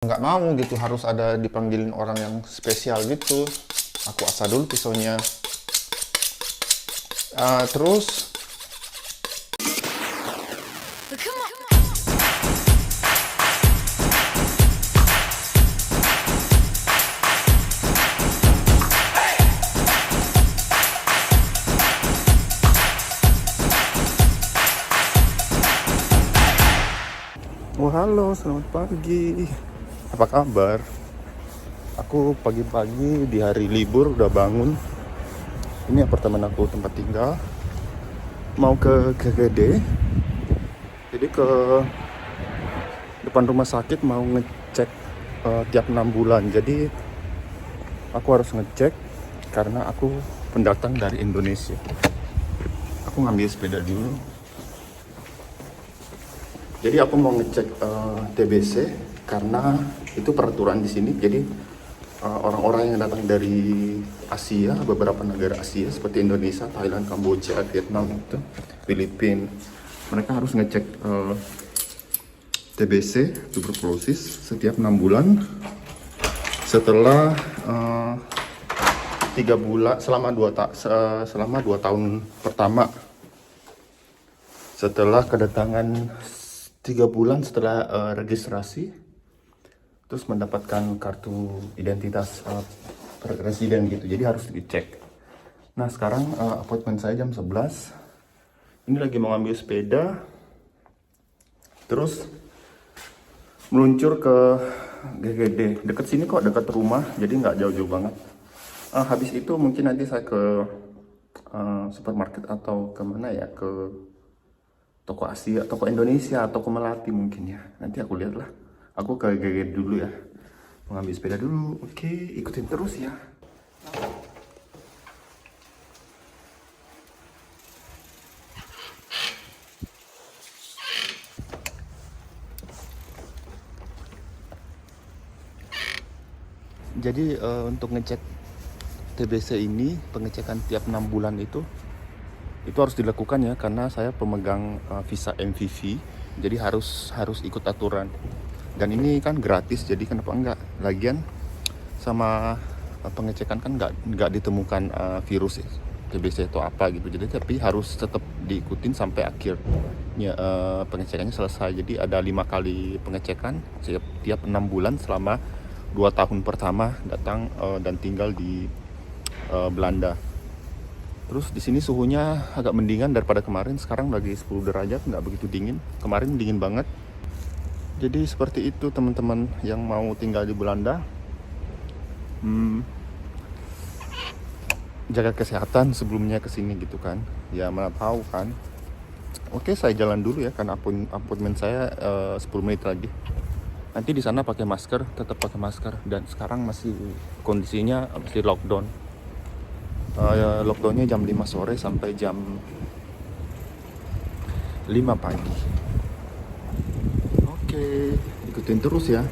nggak mau gitu, harus ada dipanggilin orang yang spesial gitu. Aku asah dulu pisaunya. Terus halo, selamat pagi. Apa kabar? Aku pagi-pagi di hari libur udah bangun. Ini apartemen aku tempat tinggal. Mau ke GGD. Jadi ke depan rumah sakit mau ngecek tiap 6 bulan. Jadi aku harus ngecek karena aku pendatang dari Indonesia. Aku ngambil sepeda dulu. Jadi aku mau ngecek TBC karena itu peraturan di sini. Jadi orang-orang yang datang dari Asia, beberapa negara Asia seperti Indonesia, Thailand, Kamboja, Vietnam, itu, Filipina, mereka harus ngecek TBC tuberkulosis setiap 6 bulan. Setelah 3 bulan selama 2 tahun pertama. Setelah kedatangan 3 bulan setelah registrasi, terus mendapatkan kartu identitas residen gitu, jadi harus dicek. Nah sekarang appointment saya jam 11. Ini lagi mau ambil sepeda, terus meluncur ke GGD. Deket sini kok, deket rumah, jadi nggak jauh-jauh banget. Habis itu mungkin nanti saya ke supermarket atau kemana ya, ke toko Asia, toko Indonesia, toko Melati mungkin ya. Nanti aku lihat lah. Aku ke GGD dulu ya. Mengambil sepeda dulu. Oke, ikutin terus ya. Jadi untuk ngecek TBC ini, pengecekan tiap 6 bulan itu harus dilakukan ya, karena saya pemegang visa MVV, jadi harus ikut aturan. Dan ini kan gratis, jadi kenapa enggak? Lagian sama pengecekan kan nggak ditemukan virus TBC atau apa gitu, jadi tapi harus tetap diikutin sampai akhirnya pengecekannya selesai. Jadi ada 5 kali pengecekan tiap 6 bulan selama 2 tahun pertama datang dan tinggal di Belanda. Terus di sini suhunya agak mendingan daripada kemarin. Sekarang lagi 10 derajat, nggak begitu dingin. Kemarin dingin banget. Jadi seperti itu teman-teman yang mau tinggal di Belanda. Jaga kesehatan sebelumnya kesini gitu kan. Ya mana tahu kan. Oke, saya jalan dulu ya karena appointment saya 10 menit lagi. Nanti di sana pakai masker, tetap pakai masker. Dan sekarang masih kondisinya masih lockdown. Lockdownnya jam 5 sore sampai jam 5 pagi. Oke, ikutin terus ya.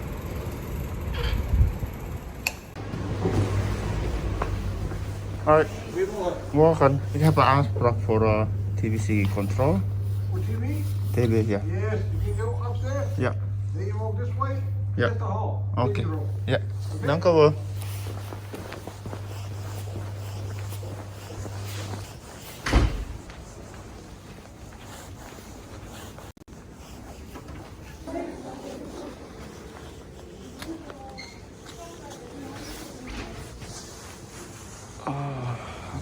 Alright, morgen. Ik heb een aanspraak voor TBC control. Voor TV? TB, ja. Yes. You can go upstairs. Ja. Then you walk this way. Ja. That's the hall. Oké. Meeting room. Ja, dank u wel.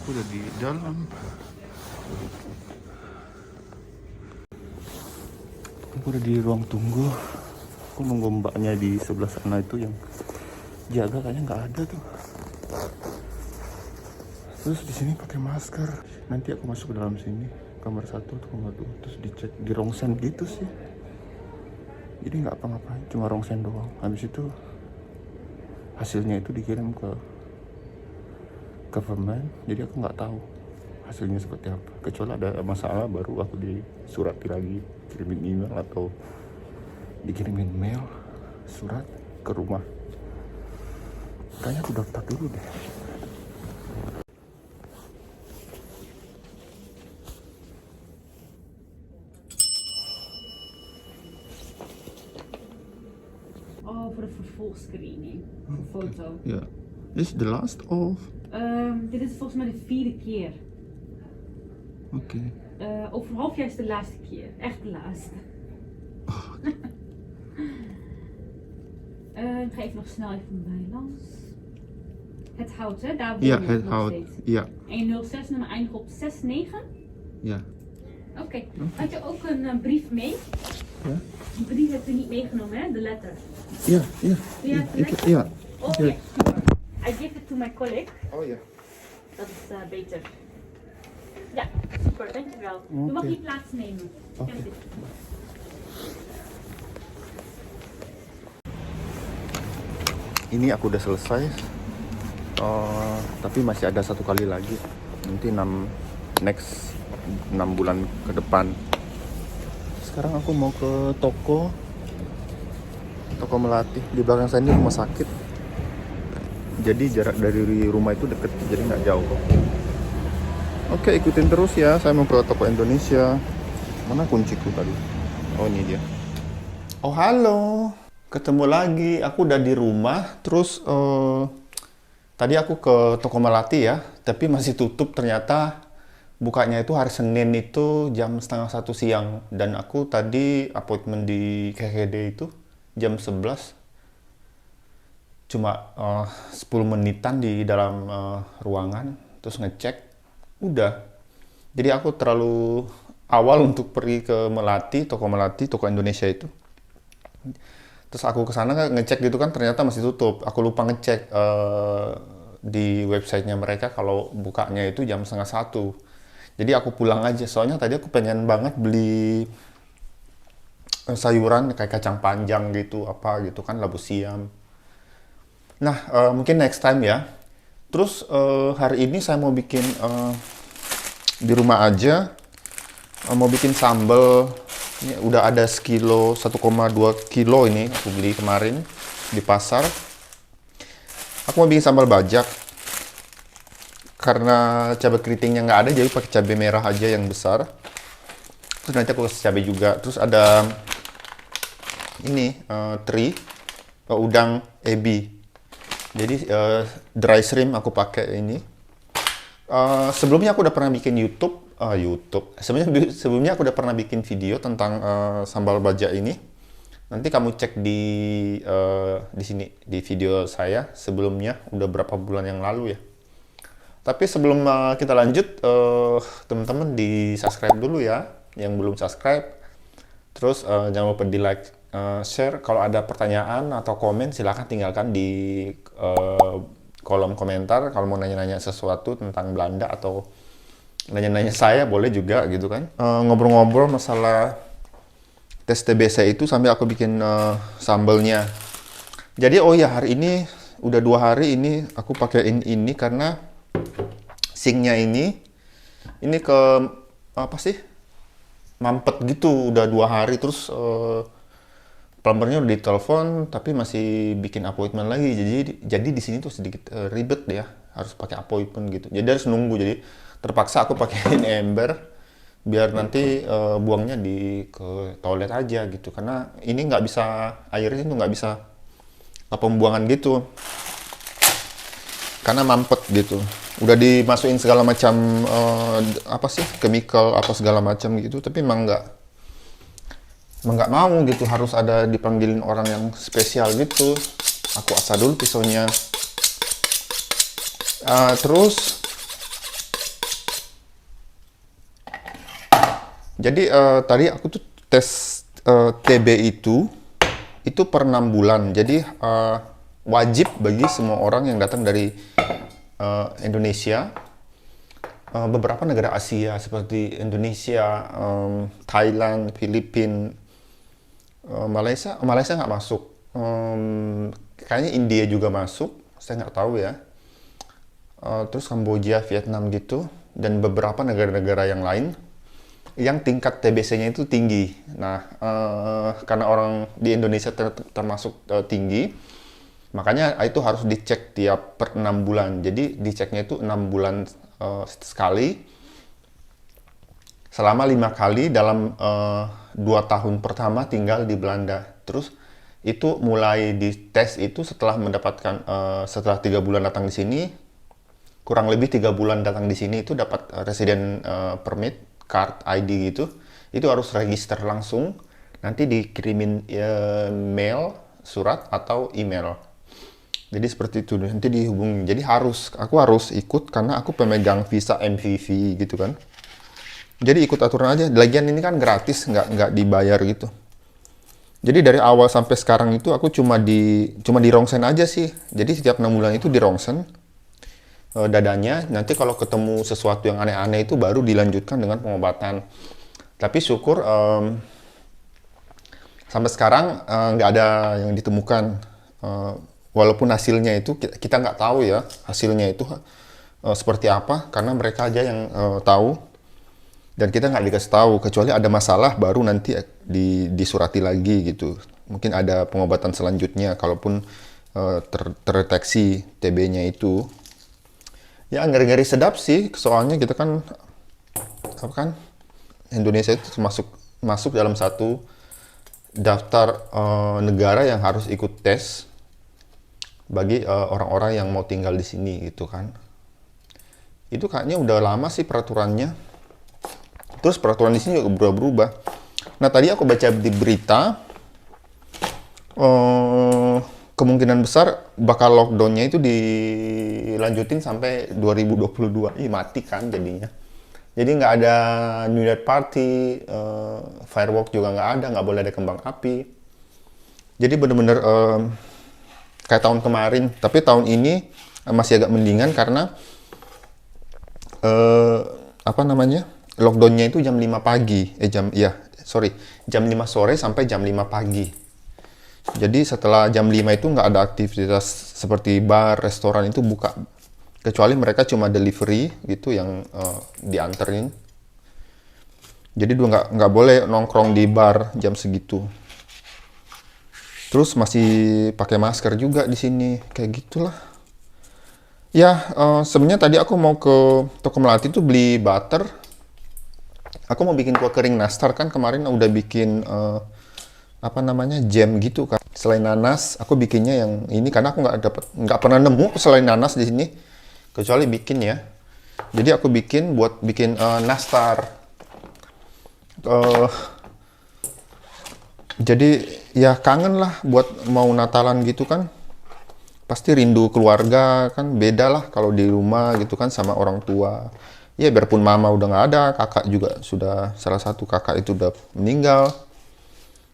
Aku udah di dalam. Aku udah di ruang tunggu. Aku nunggu mbaknya di sebelah sana itu yang jaga, kayaknya nggak ada tuh. Terus di sini pakai masker. Nanti aku masuk ke dalam sini, kamar 1 atau kamar 2, terus dicek di rongsen gitu sih. Jadi nggak apa-ngapain, cuma rongsen doang. Habis itu hasilnya itu dikirim ke government, jadi aku nggak tahu hasilnya seperti apa. Kecuali ada masalah baru aku disurati lagi, kirimin email atau dikirimin mail surat ke rumah. Kayaknya aku daftar dulu deh. Oh, for the fullscreening. Foto. Ja. Is the last of? Dit is volgens mij de 4e keer. Oké. Over een half jaar is de laatste keer. Echt de laatste. Ik ga even nog snel even bij langs. Het hout, hè? Daar woon Ja, je het nog houdt. steeds. Ja. En je 06-nummer eindigt op 69. Ja. Oké. Had je ook een brief mee? Ja. Die brief heb je niet meegenomen, hè? De letter. Ja, ja. Doe jij het lekker? Ja. Oh ja, super. I give it to my colleague. Oh ja. Dat is beter. Ja, super, dankjewel. Je mag Oké. hier plaatsnemen. Oké. Kijk dit. Ini aku udah selesai. Tapi masih ada satu kali lagi. Nanti 6 bulan ke depan. Sekarang aku mau ke toko Melati. Di belakang saya ini rumah sakit. Jadi jarak dari rumah itu deket, jadi nggak jauh. Oke, ikutin terus ya. Saya mau ke toko Indonesia. Mana kunciku tadi? Oh, ini dia. Oh, halo. Ketemu lagi. Aku udah di rumah. Terus tadi aku ke toko Melati ya, tapi masih tutup ternyata. Bukanya itu hari Senin itu jam setengah 1 siang. Dan aku tadi appointment di KKD itu jam 11. Cuma 10 menitan di dalam ruangan. Terus ngecek. Udah. Jadi aku terlalu awal untuk pergi ke Melati, toko Indonesia itu. Terus aku ke sana ngecek gitu kan, ternyata masih tutup. Aku lupa ngecek di websitenya mereka kalau bukanya itu jam setengah 1. Jadi aku pulang aja, soalnya tadi aku pengen banget beli sayuran kayak kacang panjang gitu, apa gitu kan, labu siam. Nah, mungkin next time ya. Terus hari ini saya mau bikin di rumah aja, mau bikin sambal. Ini udah ada sekilo, 1,2 kilo ini aku beli kemarin di pasar. Aku mau bikin sambal bajak. Karena cabai keritingnya nggak ada, jadi pakai cabai merah aja yang besar. Terus nanti aku kasih cabai juga. Terus ada ini udang ebi. Jadi dry shrimp aku pakai ini. Sebelumnya aku udah pernah bikin YouTube. Sebelumnya aku udah pernah bikin video tentang sambal bajak ini. Nanti kamu cek di sini di video saya sebelumnya, udah berapa bulan yang lalu ya. Tapi sebelum kita lanjut, teman-teman di subscribe dulu ya, yang belum subscribe. Terus jangan lupa di like, share. Kalau ada pertanyaan atau komen, silahkan tinggalkan di kolom komentar. Kalau mau nanya-nanya sesuatu tentang Belanda atau nanya-nanya saya, boleh juga gitu kan. Ngobrol-ngobrol masalah tes TBC itu sambil aku bikin sambalnya. Jadi oh ya, hari ini udah 2 hari ini aku pakai ini karena sinknya ini ke apa sih, mampet gitu udah 2 hari. Terus plumbernya udah ditelepon tapi masih bikin appointment lagi, jadi di sini tuh sedikit ribet ya, harus pakai appointment gitu, jadi harus nunggu. Jadi terpaksa aku pakein ember biar nanti buangnya ke toilet aja gitu, karena ini nggak bisa, airnya tuh nggak bisa pembuangan gitu karena mampet gitu. Udah dimasukin segala macam chemical apa segala macam gitu, tapi emang nggak mau gitu, harus ada dipanggilin orang yang spesial gitu. Aku asah dulu pisaunya. Terus jadi tadi aku tuh tes TB itu per 6 bulan. Jadi wajib bagi semua orang yang datang dari Indonesia, beberapa negara Asia seperti Indonesia, Thailand, Filipina, Malaysia nggak masuk. Kayaknya India juga masuk, saya nggak tahu ya. Terus Kamboja, Vietnam gitu, dan beberapa negara-negara yang lain yang tingkat TBC-nya itu tinggi. Nah, karena orang di Indonesia termasuk tinggi, makanya itu harus dicek tiap per 6 bulan. Jadi diceknya itu 6 bulan sekali, selama 5 kali dalam 2 tahun pertama tinggal di Belanda. Terus itu mulai dites itu setelah mendapatkan setelah 3 bulan datang di sini, kurang lebih 3 bulan datang di sini itu dapat resident permit card ID gitu, itu harus register langsung, nanti dikirimin mail, surat atau email. Jadi seperti itu nanti dihubungi. Jadi aku harus ikut karena aku pemegang visa MVV gitu kan. Jadi ikut aturan aja. Lagian ini kan gratis, nggak dibayar gitu. Jadi dari awal sampai sekarang itu aku cuma di rongsen aja sih. Jadi setiap 6 bulan itu di rongsen dadanya. Nanti kalau ketemu sesuatu yang aneh-aneh itu baru dilanjutkan dengan pengobatan. Tapi syukur sampai sekarang nggak ada yang ditemukan. Walaupun hasilnya itu kita nggak tahu ya hasilnya itu seperti apa karena mereka aja yang tahu dan kita nggak dikasih tahu kecuali ada masalah baru nanti disurati lagi gitu. Mungkin ada pengobatan selanjutnya kalaupun terdeteksi TB-nya itu. Ya ngeri-ngeri sedap sih soalnya kita kan Indonesia itu masuk dalam satu daftar negara yang harus ikut tes bagi orang-orang yang mau tinggal di sini gitu kan. Itu kayaknya udah lama sih peraturannya. Terus peraturan di sini juga berubah-berubah. Nah tadi aku baca di berita kemungkinan besar bakal lockdownnya itu dilanjutin sampai 2022. Mati kan jadinya. Jadi nggak ada New Year party, firework juga nggak boleh ada kembang api. Jadi bener-bener kayak tahun kemarin, tapi tahun ini masih agak mendingan karena lockdownnya itu jam 5 pagi, jam 5 sore sampai jam 5 pagi. Jadi setelah jam 5 itu nggak ada aktivitas seperti bar, restoran itu buka. Kecuali mereka cuma delivery gitu yang dianterin. Jadi nggak boleh nongkrong di bar jam segitu. Terus masih pakai masker juga di sini, kayak gitulah. Ya, sebenarnya tadi aku mau ke toko melati tuh beli butter. Aku mau bikin kue kering nastar kan kemarin udah bikin jam gitu kan. Selain nanas, aku bikinnya yang ini karena aku nggak pernah nemu selain nanas di sini, kecuali bikin ya. Jadi aku bikin nastar. Jadi ya kangen lah buat mau Natalan gitu kan. Pasti rindu keluarga kan, beda lah kalau di rumah gitu kan sama orang tua. Ya biarpun mama udah nggak ada, kakak juga salah satu kakak itu udah meninggal.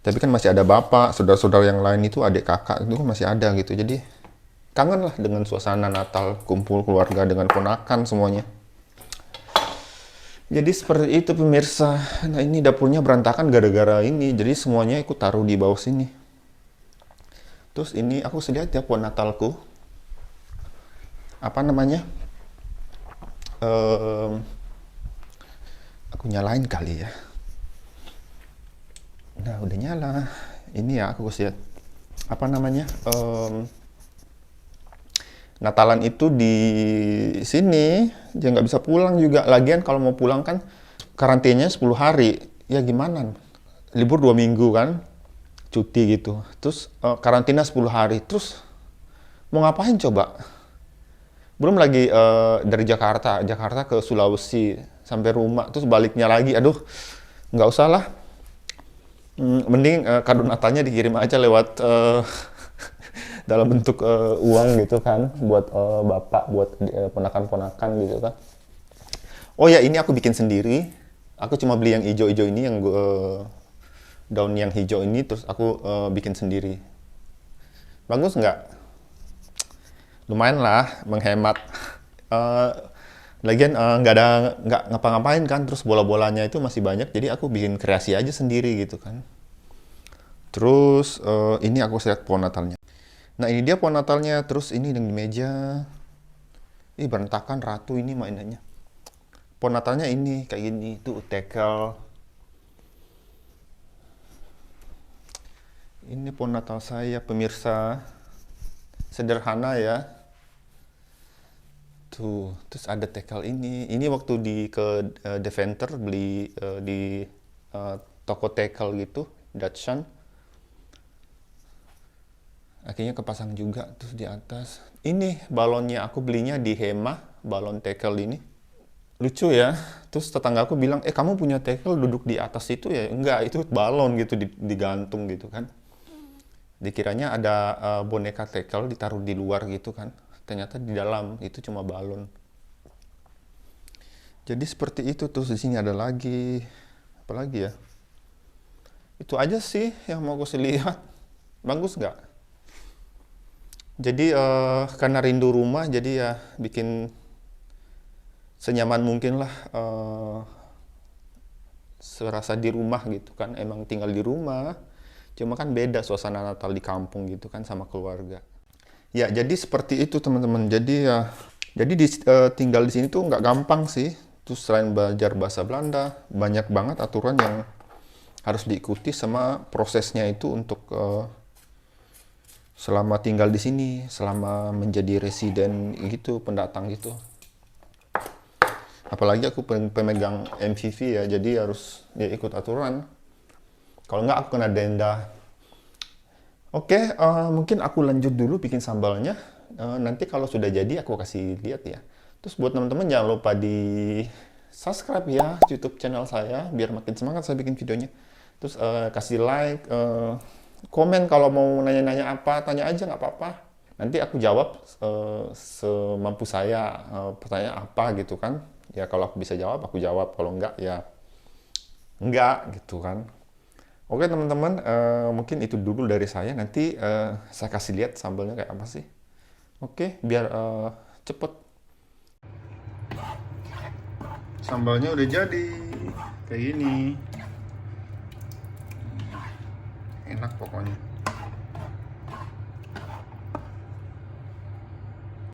Tapi kan masih ada bapak, saudara-saudara yang lain itu adik kakak itu kan masih ada gitu. Jadi kangen lah dengan suasana Natal, kumpul keluarga dengan ponakan semuanya. Jadi seperti itu pemirsa. Nah ini dapurnya berantakan gara-gara ini. Jadi semuanya ikut taruh di bawah sini. Terus ini aku lihat ya pohon Natalku. Aku nyalain kali ya. Nah udah nyala. Ini ya aku lihat. Natalan itu di sini, dia nggak bisa pulang juga. Lagian kalau mau pulang kan karantinanya 10 hari. Ya gimana? Libur 2 minggu kan, cuti gitu. Terus karantina 10 hari. Terus mau ngapain coba? Belum lagi dari Jakarta ke Sulawesi sampai rumah. Terus baliknya lagi, aduh nggak usah lah. Mending kado Natalnya dikirim aja lewat dalam bentuk uang gitu kan buat bapak, buat ponakan-ponakan gitu kan. Oh ya ini aku bikin sendiri. Aku cuma beli yang hijau-hijau ini, yang daun yang hijau ini, terus aku bikin sendiri. Bagus nggak? Lumayan lah, menghemat. Lagian nggak ngapa-ngapain kan, terus bola-bolanya itu masih banyak, jadi aku bikin kreasi aja sendiri gitu kan. Terus ini aku lihat pohon Natalnya. Nah ini dia pohon Natalnya, terus ini yang di meja. Ih berantakan ratu ini mainannya. Pohon Natalnya ini kayak gini, tuh tekel. Ini pohon Natal saya pemirsa. Sederhana ya. Tuh, terus ada tekel ini. Ini waktu ke Deventer beli di toko tekel gitu, Dachshund. Akhirnya kepasang juga terus di atas. Ini balonnya aku belinya di Hema, balon tackle ini. Lucu ya. Terus tetangga aku bilang, kamu punya tackle duduk di atas itu ya? Enggak, itu balon gitu digantung gitu kan. Dikiranya ada boneka tackle ditaruh di luar gitu kan. Ternyata di dalam itu cuma balon. Jadi seperti itu. Terus di sini ada lagi, apa lagi ya? Itu aja sih yang mau gue lihat. Bagus nggak? Jadi karena rindu rumah, jadi ya bikin senyaman mungkin lah, serasa di rumah gitu kan. Emang tinggal di rumah, cuma kan beda suasana Natal di kampung gitu kan sama keluarga. Ya jadi seperti itu teman-teman. Jadi ya, jadi tinggal di sini tuh nggak gampang sih. Terus selain belajar bahasa Belanda, banyak banget aturan yang harus diikuti sama prosesnya itu untuk selama tinggal di sini, selama menjadi residen gitu, pendatang gitu. Apalagi aku pemegang MVV ya, jadi harus ya ikut aturan. Kalau nggak aku kena denda. Oke, mungkin aku lanjut dulu bikin sambalnya. Nanti kalau sudah jadi aku kasih lihat ya. Terus buat teman-teman jangan lupa di subscribe ya YouTube channel saya biar makin semangat saya bikin videonya. Terus kasih like, komen kalau mau nanya-nanya apa, tanya aja nggak apa-apa. Nanti aku jawab semampu saya pertanyaan apa gitu kan. Ya kalau aku bisa jawab, aku jawab. Kalau enggak, ya enggak gitu kan. Oke teman-teman, mungkin itu dulu dari saya. Nanti saya kasih lihat sambalnya kayak apa sih. Oke, biar cepet. Sambalnya udah jadi kayak gini. Enak pokoknya.